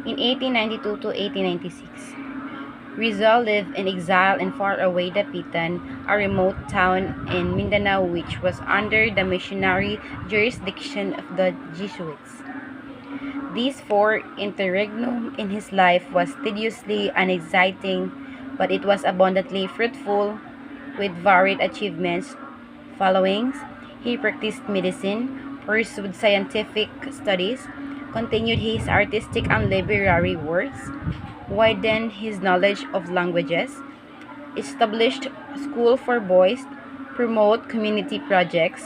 In 1892 to 1896, Rizal lived in exile in faraway Dapitan, a remote town in Mindanao which was under the missionary jurisdiction of the Jesuits. This fourth interregnum in his life was tediously unexciting, but it was abundantly fruitful, with varied achievements. Following, he practiced medicine, pursued scientific studies, continued his artistic and literary works, widened his knowledge of languages, established a school for boys, promoted community projects,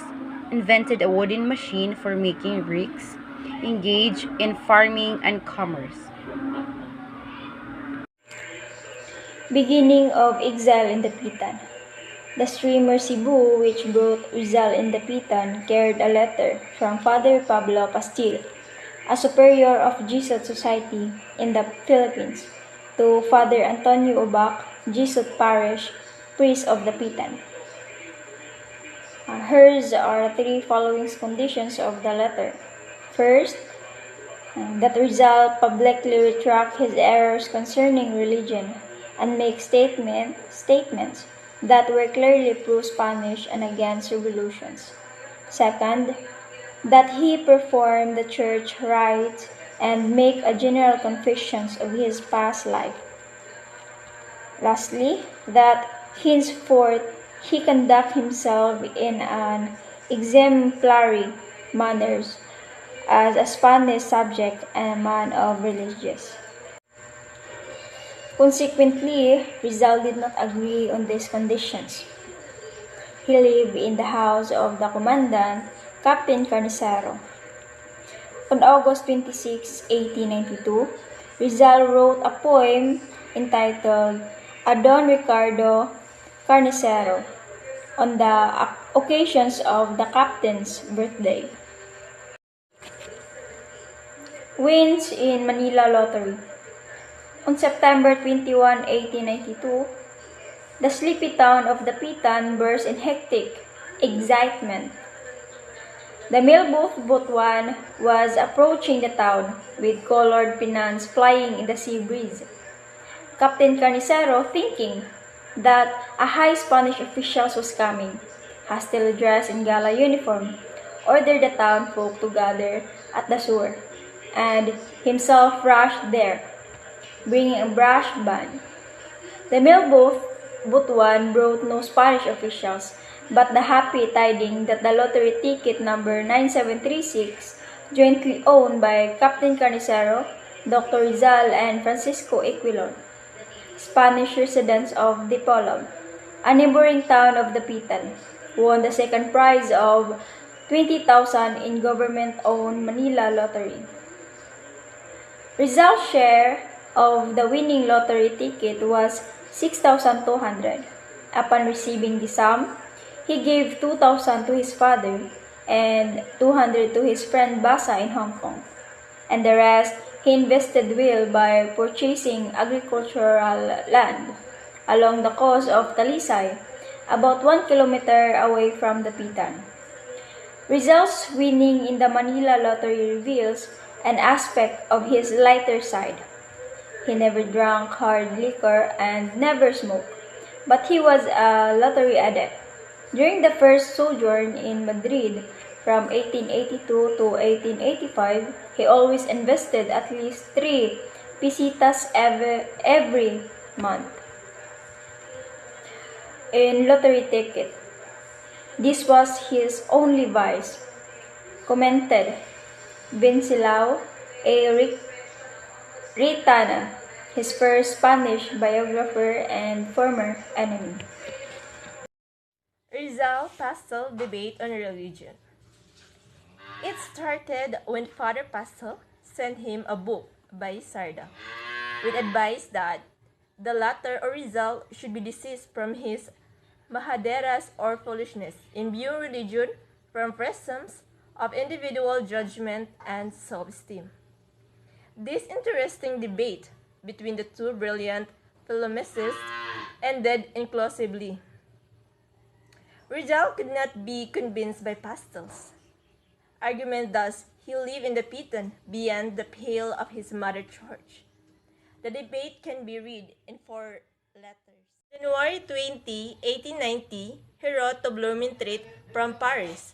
invented a wooden machine for making bricks, engaged in farming and commerce. Beginning of Exile in Dapitan. The streamer Cebu, which brought Rizal in Dapitan, carried a letter from Father Pablo Pastil, a superior of Jesuit Society in the Philippines, to Father Antonio Ubac, Jesuit Parish, priest of Dapitan. Hers are three following conditions of the letter. First, that Rizal publicly retract his errors concerning religion and make statements that were clearly pro-Spanish and against revolutions. Second, that he perform the church rites and make a general confession of his past life. Lastly, that henceforth he conduct himself in an exemplary manner as a Spanish subject and a man of religious. Consequently, Rizal did not agree on these conditions. He lived in the house of the commandant, Captain Carnicero. On August 26, 1892, Rizal wrote a poem entitled A Don Ricardo Carnicero on the occasions of the captain's birthday. Wins in Manila Lottery. On September 21, 1892, the sleepy town of Dapitan burst in hectic excitement. The mailboat Butuan was approaching the town with colored pennants flying in the sea breeze. Captain Carnicero, thinking that a high Spanish official was coming, hastily dressed in gala uniform, ordered the town folk to gather at the shore, and himself rushed there, bringing a brass band. The mailboat Butuan brought no Spanish officials, but the happy tidings that the lottery ticket number 9736, jointly owned by Captain Carnicero, Dr. Rizal, and Francisco Equilon, Spanish residents of Dipolog, a neighboring town of Dapitan, won the second prize of 20,000 in government-owned Manila Lottery. Rizal's share of the winning lottery ticket was 6,200. Upon receiving the sum, he gave 2,000 to his father and 200 to his friend Basa in Hong Kong, and the rest he invested well by purchasing agricultural land along the coast of Talisay, about 1 kilometer away from Dapitan. Rizal's winning in the Manila Lottery reveals an aspect of his lighter side. He never drank hard liquor and never smoked, but he was a lottery adept. During the first sojourn in Madrid from 1882 to 1885, he always invested at least 3 pesitas every month in lottery ticket. This was his only vice, commented Bensilao A. Ritana, his first Spanish biographer and former enemy. Rizal Pastel debate on religion. It started when Father Pastel sent him a book by Sarda with advice that the latter or Rizal should be deceased from his mahaderas or foolishness, imbue religion from presumptions of individual judgment and self-esteem. This interesting debate between the two brilliant polemicists ended inclusively. Rizal could not be convinced by Pastel's argument, thus he lived in Dapitan, beyond the pale of his mother church. The debate can be read in 4 letters. January 20, 1890, he wrote to Blumentritt from Paris,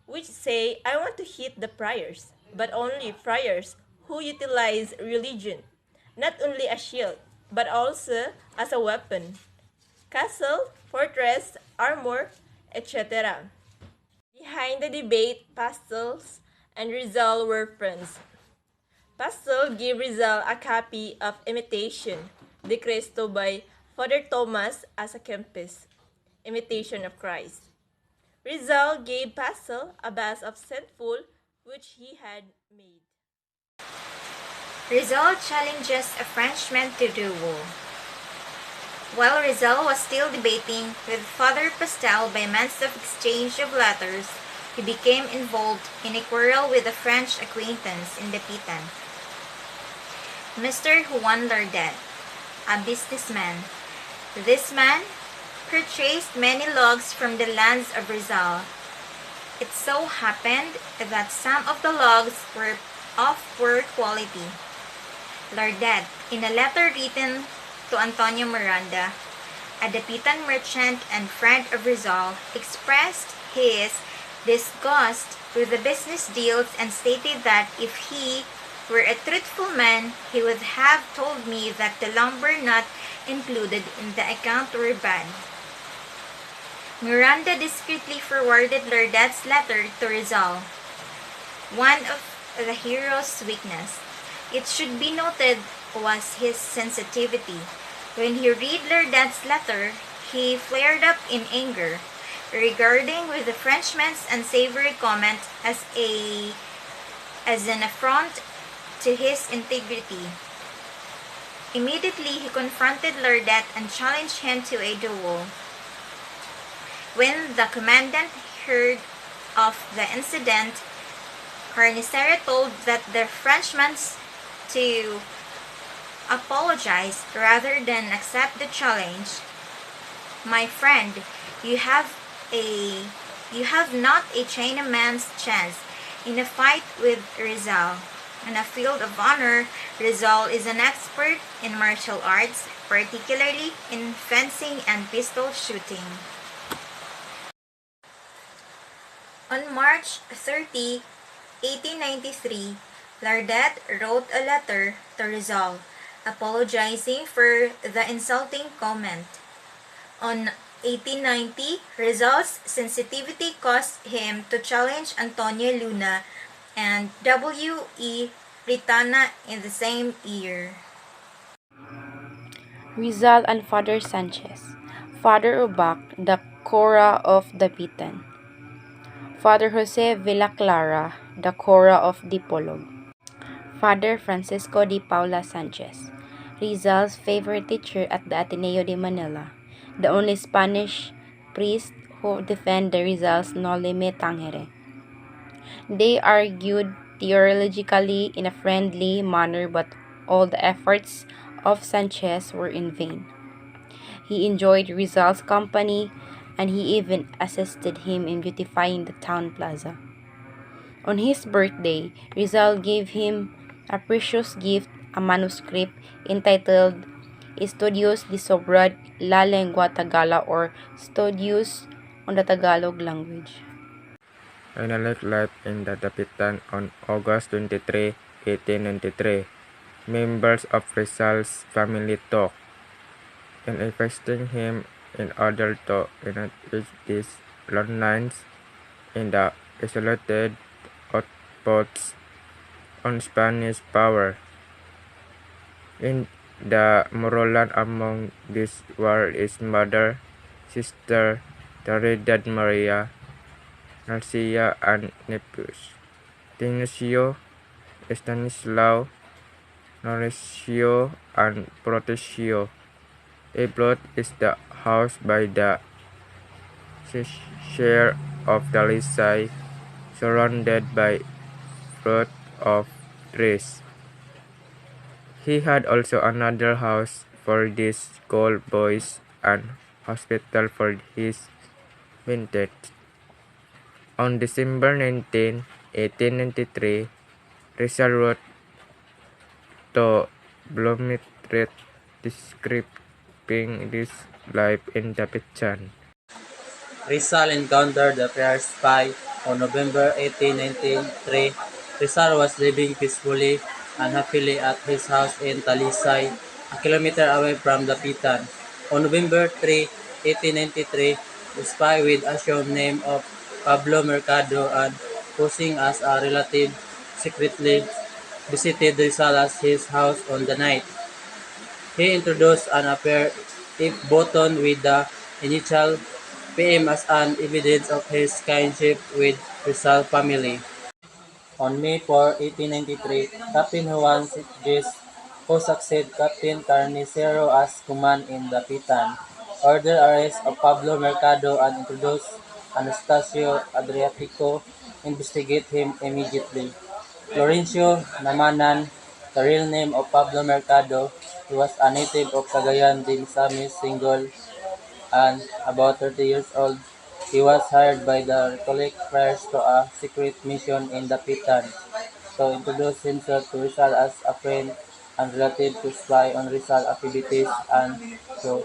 which say, I want to hit the friars, but only friars who utilize religion, not only as shield, but also as a weapon. Castle, fortress, armor, etc. Behind the debate, Pastels and Rizal were friends. Pastel gave Rizal a copy of Imitation, the Cristo by Father Thomas as a Kempis, Imitation of Christ. Rizal gave Pastel a bust of St. Paul, which he had made. Rizal challenges a Frenchman to duel. While Rizal was still debating with Father Pastel by means of exchange of letters, he became involved in a quarrel with a French acquaintance in Dapitan, Mr. Juan Lardet, a businessman. This man purchased many logs from the lands of Rizal. It so happened that some of the logs were of poor quality. Lardet, in a letter written to Antonio Miranda, a Dapitan merchant and friend of Rizal, expressed his disgust with the business deals and stated that if he were a truthful man, he would have told me that the lumber not included in the account were bad. Miranda discreetly forwarded Lardet's letter to Rizal, one of the hero's weakness, it should be noted, was his sensitivity. When he read Lardet's letter, he flared up in anger, regarding with the Frenchman's unsavory comment as an affront to his integrity. Immediately he confronted Lardet and challenged him to a duel. When the commandant heard of the incident, Carnicere told that the Frenchman to apologize rather than accept the challenge. My friend, you have not a Chinaman's chance in a fight with Rizal. On a field of honor, Rizal is an expert in martial arts, particularly in fencing and pistol shooting. On March 30, 1893, Lardet wrote a letter to Rizal, apologizing for the insulting comment. On 1890, Rizal's sensitivity caused him to challenge Antonio Luna and W. E. Ritana in the same year. Rizal and Father Sanchez. Father Ubac, the Cora of Dapitan. Father Jose Villaclara, the Cora of Dipolog. Father Francisco de Paula Sanchez, Rizal's favorite teacher at the Ateneo de Manila, the only Spanish priest who defended the Rizal's Noli Me Tangere. They argued theologically in a friendly manner, but all the efforts of Sanchez were in vain. He enjoyed Rizal's company, and he even assisted him in beautifying the town plaza. On his birthday, Rizal gave him a precious gift, a manuscript entitled Estudios de sobre la lengua Tagala, or Studies on the Tagalog language. Analyzed life in the Dapitan on August 23, 1893. Members of Rizal's family talk, in investing him in order to encourage these lines in the isolated outposts on Spanish power. In the Morolan among these were his mother, sister, Trinidad Maria, Narcia, and nephews, Ignacio, Stanislao, Mauricio, and Protesio. A plot is the house by the share of the Lisai, surrounded by fruit of trees. He had also another house for these schoolboys and hospital for his vintage. On December 19, 1893, Rizal wrote to Bloomington describing his life in Dapitan. Rizal encountered the first spy on November 18, 1903. Rizal was living peacefully and happily at his house in Talisay, a kilometer away from Dapitan. On November 3, 1893, the spy with assumed name of Pablo Mercado and posing as a relative secretly visited Rizal at his house on the night. He introduced an affair if button with the initial PM as an evidence of his kinship with Rizal family. On May 4, 1893, Captain Juan Sitges, who succeeded Captain Carnicero as command in the Dapitan, ordered arrest of Pablo Mercado and introduced Anastasio Adriatico, investigate him immediately. Florencio Namanan, the real name of Pablo Mercado, he was a native of Cagayan de Misamis, single, and about 30 years old. He was hired by the Catholic friars to a secret mission in Dapitan to introduce himself to Rizal as a friend and relative to spy on Rizal activities and to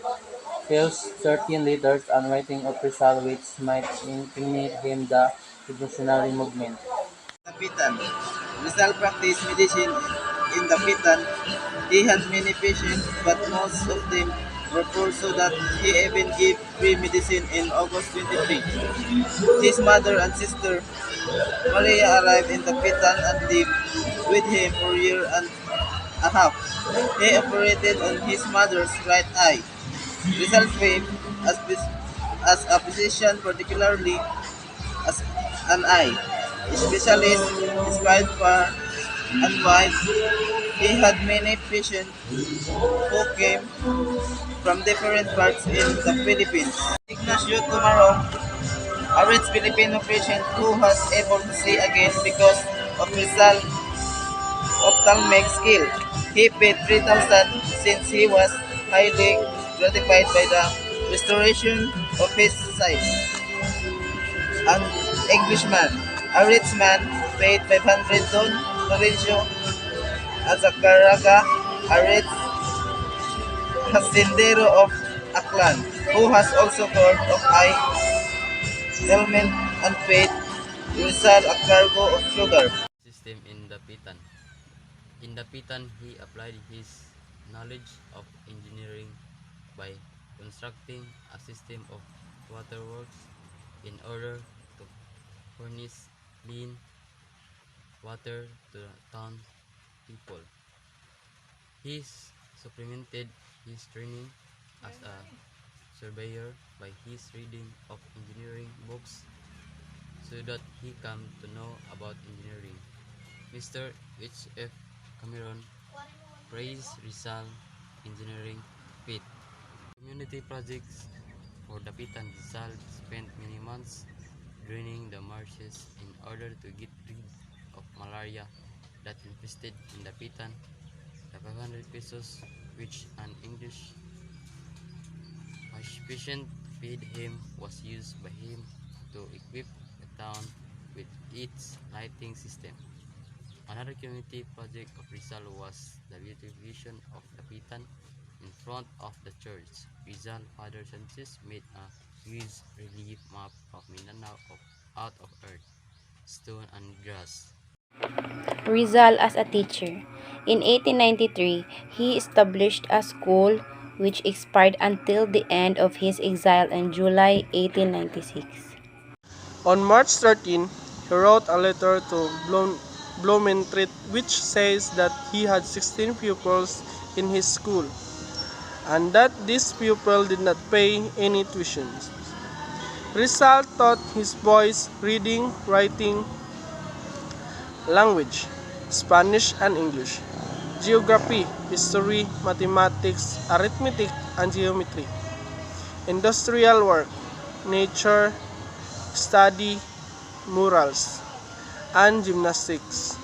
filch certain letters and writing of Rizal which might incriminate him the revolutionary movement. Dapitan. Rizal practiced medicine in Dapitan. He had many patients, but most of them were poor so that he even gave free medicine in August 23. His mother and sister Maria arrived in Dapitan and lived with him for a year and a half. He operated on his mother's right eye. Rizal famed as a physician, particularly as an eye specialist, despite far and wide. He had many patients who came from different parts in the Philippines. Ignacio Tumarong, a rich Filipino patient who was able to see again because of Rizal ophthalmic skill. He paid 3,000 since he was highly gratified by the restoration of his sight. An Englishman, a rich man, paid 500 Don Florencio Azcárraga, a rich hacendero of Aklan, who has also court of eye helmet and paid Rizal a cargo of sugar. System in Dapitan. In Dapitan, he applied his knowledge of engineering by constructing a system of waterworks in order to furnish clean water to the town people. He supplemented his training as a surveyor by his reading of engineering books so that he came to know about engineering. Mr. H.F. Cameron praised Rizal engineering feat. Community projects for Dapitan. Rizal spent many months draining the marshes in order to get rid of malaria that infested in Dapitan. The 500 pesos which an English patient paid him was used by him to equip the town with its lighting system. Another community project of Rizal was the beautification of Dapitan in front of the church. Rizal Father Sanchez made a huge relief map of Mindanao out of earth, stone and grass. Rizal as a teacher. In 1893, he established a school which expired until the end of his exile in July 1896. On March 13, he wrote a letter to Blumentritt which says that he had 16 pupils in his school and that these pupils did not pay any tuition. Rizal taught his boys reading, writing, language, Spanish and English, geography, history, mathematics, arithmetic, and geometry, industrial work, nature, study, murals, and gymnastics.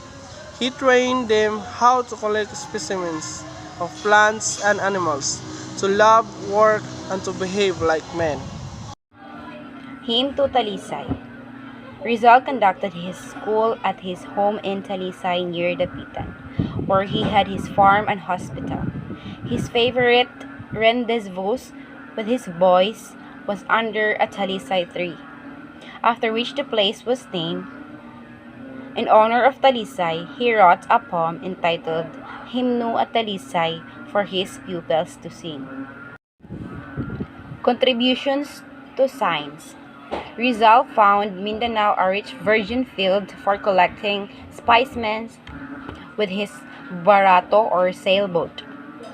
He trained them how to collect specimens of plants and animals, to love, work, and to behave like men. Hymn to Talisay. Rizal conducted his school at his home in Talisay near Dapitan, where he had his farm and hospital. His favorite rendezvous with his boys was under a Talisay tree, after which the place was named. In honor of Talisay, he wrote a poem entitled Hymno at Talisay for his pupils to sing. Contributions to science. Rizal found Mindanao a rich virgin field for collecting specimens with his barato or sailboat,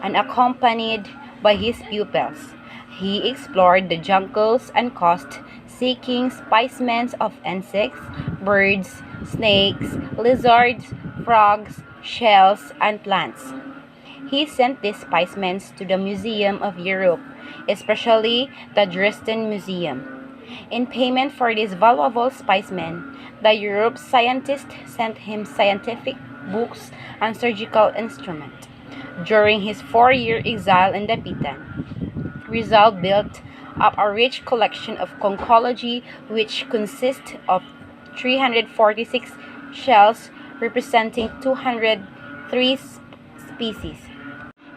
and accompanied by his pupils, he explored the jungles and coast, seeking specimens of insects, birds, snakes, lizards, frogs, shells, and plants. He sent these specimens to the Museum of Europe, especially the Dresden Museum. In payment for this valuable specimen, the Europe scientist sent him scientific books and surgical instruments. During his 4-year exile in Dapitan, Rizal built up a rich collection of conchology which consists of 346 shells representing 203 species.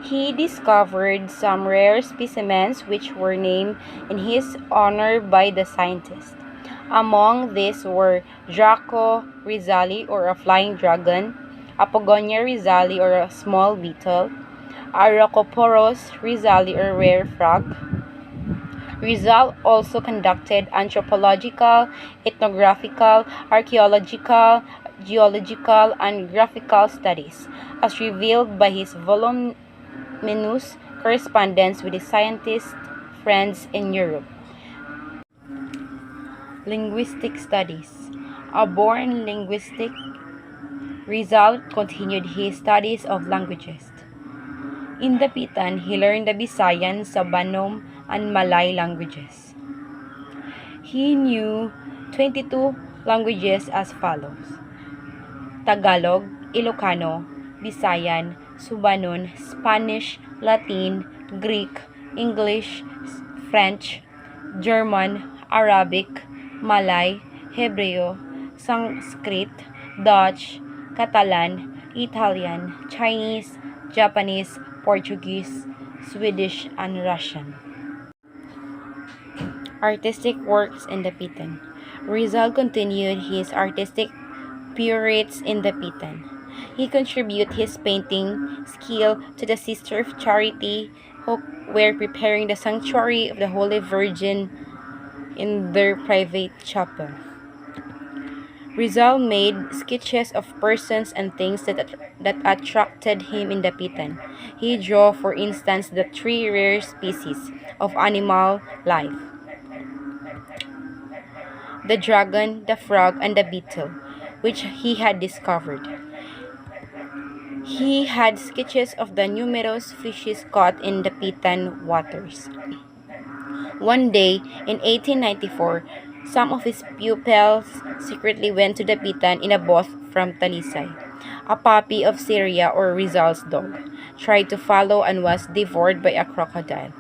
He discovered some rare specimens which were named in his honor by the scientist. Among these were Draco rizali or a flying dragon, Apogonia rizali or a small beetle, Aracophoros rizali or rare frog. Rizal also conducted anthropological, ethnographical, archaeological, geological, and graphical studies, as revealed by his voluminous correspondence with his scientist friends in Europe. Linguistic studies. A born linguistic, Rizal continued his studies of languages. In Dapitan, he learned the Visayan, Sabanom, and Malay languages. He knew 22 languages as follows: Tagalog, Ilocano, Visayan, Subanon, Spanish, Latin, Greek, English, French, German, Arabic, Malay, Hebreo, Sanskrit, Dutch, Catalan, Italian, Chinese, Japanese, Portuguese, Swedish, and Russian. Artistic works in Dapitan. Rizal continued his artistic pursuits in Dapitan. He contributed his painting skill to the Sister of Charity, who were preparing the sanctuary of the Holy Virgin in their private chapel. Rizal made sketches of persons and things that attracted him in Dapitan. He drew, for instance, the 3 rare species of animal life: the dragon, the frog, and the beetle, which he had discovered. He had sketches of the numerous fishes caught in the Dapitan waters. One day, in 1894, some of his pupils secretly went to Dapitan in a boat from Talisay. A puppy of Syria, or Rizal's dog, tried to follow and was devoured by a crocodile.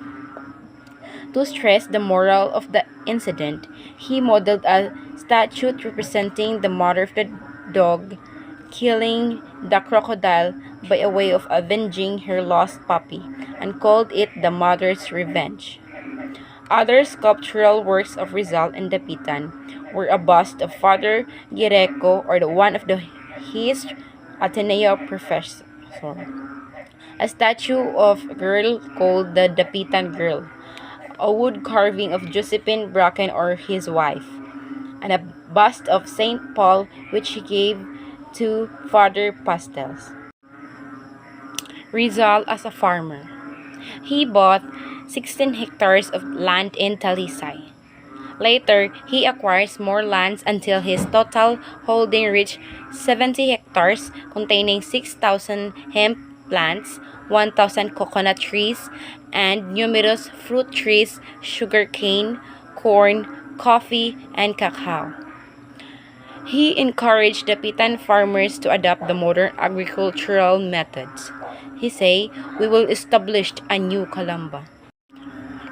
To stress the moral of the incident, he modeled a statue representing the mother of the dog killing the crocodile by a way of avenging her lost puppy, and called it the Mother's Revenge. Other sculptural works of Rizal and Dapitan were a bust of Father Gireco, or the one of his Ateneo professor, a statue of a girl called the Dapitan Girl, a wood carving of Josephine Bracken or his wife, and a bust of St. Paul which he gave to Father Pastels. Rizal as a farmer. He bought 16 hectares of land in Talisay. Later, he acquires more lands until his total holding reached 70 hectares, containing 6,000 hemp plants, 1,000 coconut trees, and numerous fruit trees, sugarcane, corn, coffee, and cacao. He encouraged the Dapitan farmers to adopt the modern agricultural methods. He said, "We will establish a new Calamba."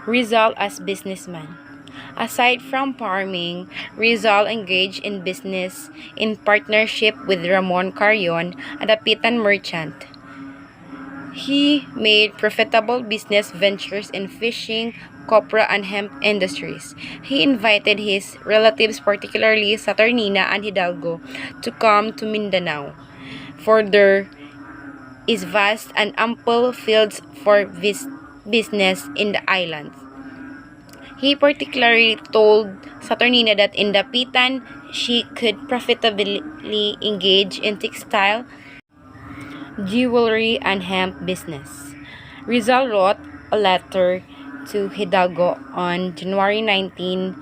Rizal as businessman. Aside from farming, Rizal engaged in business in partnership with Ramon Carrion, a Dapitan merchant. He made profitable business ventures in fishing, copra, and hemp industries. He invited his relatives, particularly Saturnina and Hidalgo, to come to Mindanao, for there is vast and ample fields for business in the islands. He particularly told Saturnina that in Dapitan she could profitably engage in textile, jewelry, and hemp business. Rizal wrote a letter to Hidalgo on January 19,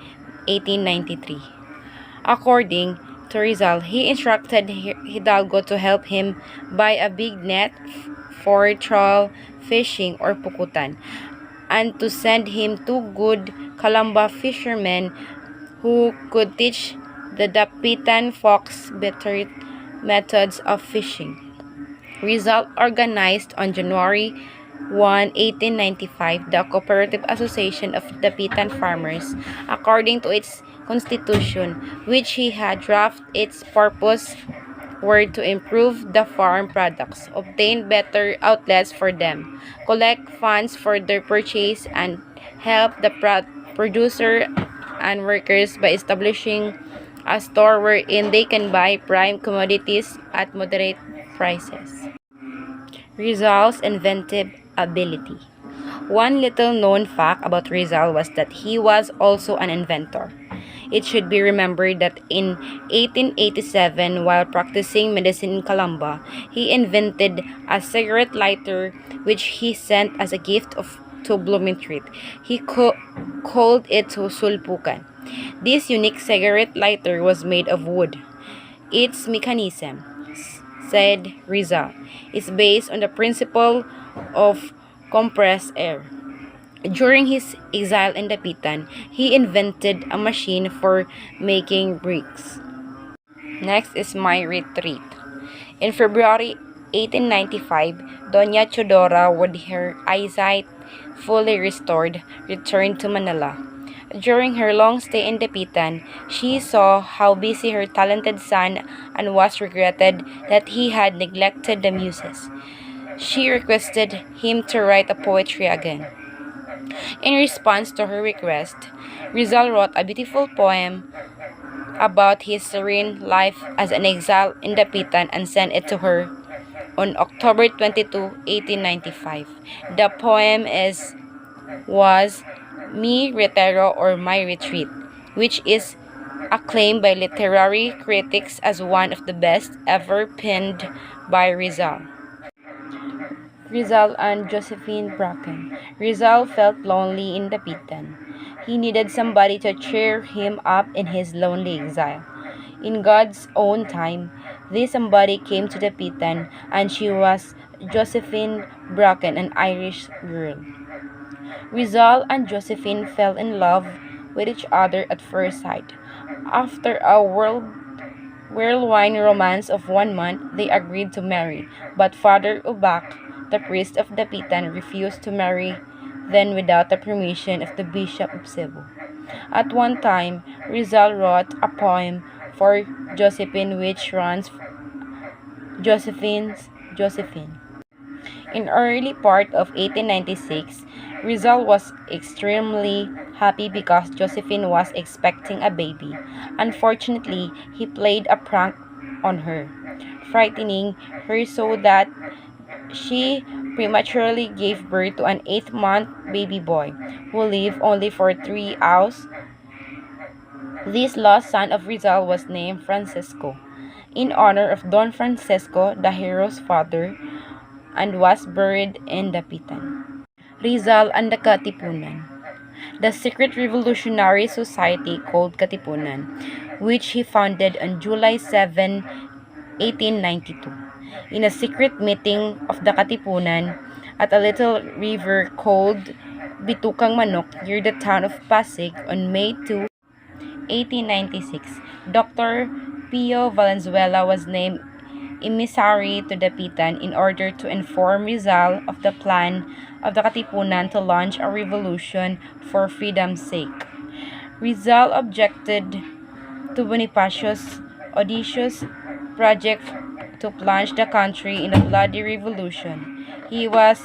1893. According to Rizal, he instructed Hidalgo to help him buy a big net for trawl fishing or pukutan, and to send him two good Calamba fishermen who could teach the Dapitan folks better methods of fishing. Rizal organized on January 1, 1895, the Cooperative Association of Dapitan Farmers, according to its constitution, which he had drafted. Its purpose were to improve the farm products, obtain better outlets for them, collect funds for their purchase, and help the producer and workers by establishing a store wherein they can buy prime commodities at moderate prices. Rizal's inventive ability. One little known fact about Rizal was that he was also an inventor. It should be remembered that in 1887, while practicing medicine in Calamba, he invented a cigarette lighter which he sent as a gift to Blumentritt. He called it Sulpukan. This unique cigarette lighter was made of wood. Its mechanism, said Rizal, is based on the principle of compressed air. During his exile in Dapitan, he invented a machine for making bricks. Next is my retreat. In February 1895, Doña Chodora, with her eyesight fully restored, returned to Manila. During her long stay in Dapitan, she saw how busy her talented son and was regretted that he had neglected the muses. She requested him to write a poetry again. In response to her request, Rizal wrote a beautiful poem about his serene life as an exile in Dapitan and sent it to her on October 22, 1895. The poem was Mi Retiro or My Retreat, which is acclaimed by literary critics as one of the best ever penned by Rizal. Rizal and Josephine Bracken. Rizal felt lonely in Dapitan. He needed somebody to cheer him up in his lonely exile. In God's own time, this somebody came to Dapitan, and she was Josephine Bracken, an Irish girl. Rizal and Josephine fell in love with each other at first sight. After a whirlwind romance of 1 month, they agreed to marry, but Father Ubak, the priest of Dapitan, refused to marry them without the permission of the Bishop of Cebu. At one time, Rizal wrote a poem for Josephine which runs Josephine. In early part of 1896, Rizal was extremely happy because Josephine was expecting a baby. Unfortunately, he played a prank on her, frightening her so that she prematurely gave birth to an 8-month baby boy who lived only for 3 hours. This lost son of Rizal was named Francisco, in honor of Don Francisco, the hero's father, and was buried in Dapitan. Rizal and the Katipunan. The secret revolutionary society called Katipunan, which he founded on July 7, 1892, in a secret meeting of the Katipunan at a little river called Bitukang Manok near the town of Pasig on May 2, 1896. Dr. Pio Valenzuela was named emissary to Dapitan in order to inform Rizal of the plan of the Katipunan to launch a revolution for freedom's sake. Rizal objected to Bonifacio's audacious project to plunge the country in a bloody revolution. He was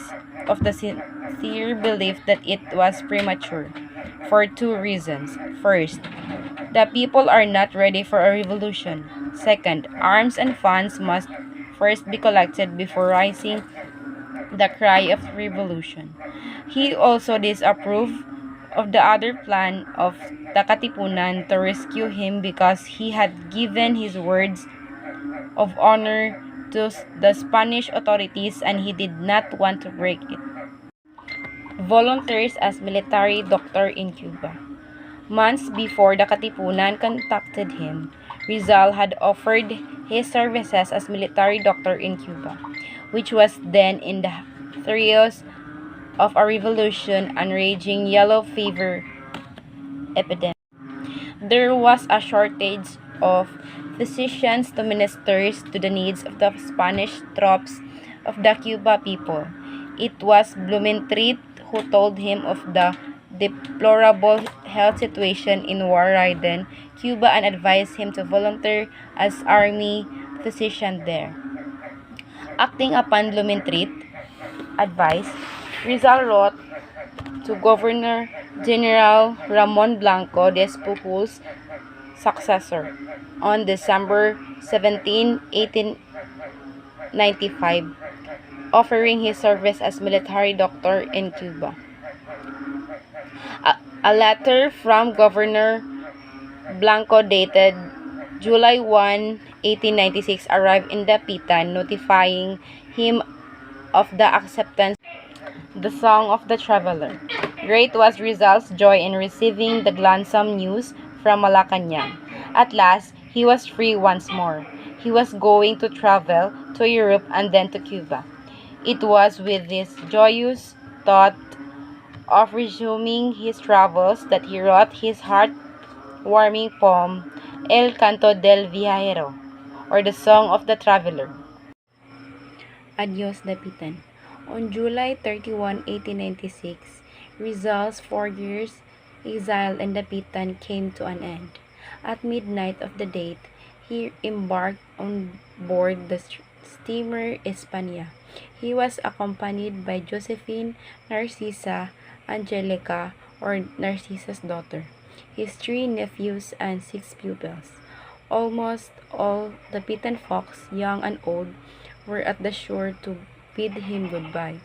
of the sincere belief that it was premature, for two reasons. First, the people are not ready for a revolution. Second, arms and funds must first be collected before raising the cry of revolution. He also disapproved of the other plan of the Katipunan to rescue him because he had given his words of honor to the Spanish authorities and he did not want to break it. Volunteers as military doctor in Cuba. Months before the Katipunan contacted him, Rizal had offered his services as military doctor in Cuba, which was then in the throes of a revolution and raging yellow fever epidemic. There was a shortage of physicians to minister to the needs of the Spanish troops of the Cuba people. It was Blumentritt who told him of the deplorable health situation in war-ridden Cuba and advised him to volunteer as army physician there. Acting upon Blumentritt's advice, Rizal wrote to Governor General Ramon Blanco Despujul's successor on December 17, 1895, offering his service as military doctor in Cuba. A letter from Governor Blanco dated July 1, 1896 arrived in Dapitan notifying him of the acceptance. The Song of the Traveler. Great was Rizal's joy in receiving the gladsome news from Malacanang. At last, he was free once more. He was going to travel to Europe and then to Cuba. It was with this joyous thought of resuming his travels that he wrote his heart-warming poem, El Canto del Viajero, or the Song of the Traveler. Adios, Dapitan. On July 31, 1896, Rizal's 4 years' exile in Dapitan came to an end. At midnight of the date, he embarked on board the steamer España. He was accompanied by Josephine, Narcisa, Angelica, or Narcisa's daughter, his 3 nephews, and 6 pupils. Almost all Dapitan folks, young and old, were at the shore to bid him goodbye.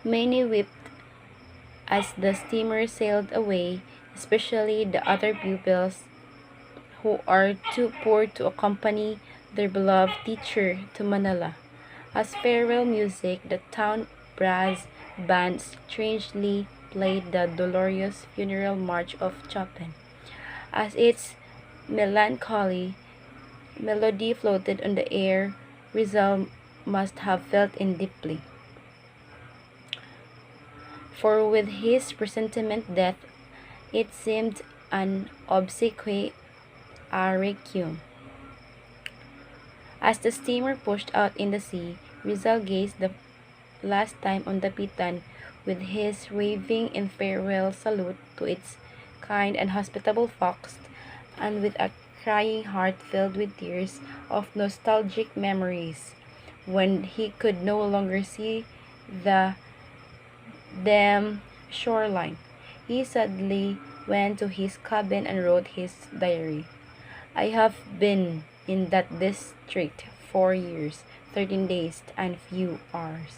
Many wept as the steamer sailed away, especially the other pupils who are too poor to accompany their beloved teacher to Manila. As farewell music, the town brass band strangely played the dolorous funeral march of Chopin. As its melancholy melody floated on the air, Rizal must have felt it deeply. For with his presentiment death, it seemed an obsequious requiem. As the steamer pushed out in the sea, Rizal gazed the last time on Dapitan with his waving in farewell salute to its kind and hospitable folks, and with a crying heart filled with tears of nostalgic memories. When he could no longer see the dim shoreline, he suddenly went to his cabin and wrote his diary. I have been in that district 4 years, 13 days, and few hours.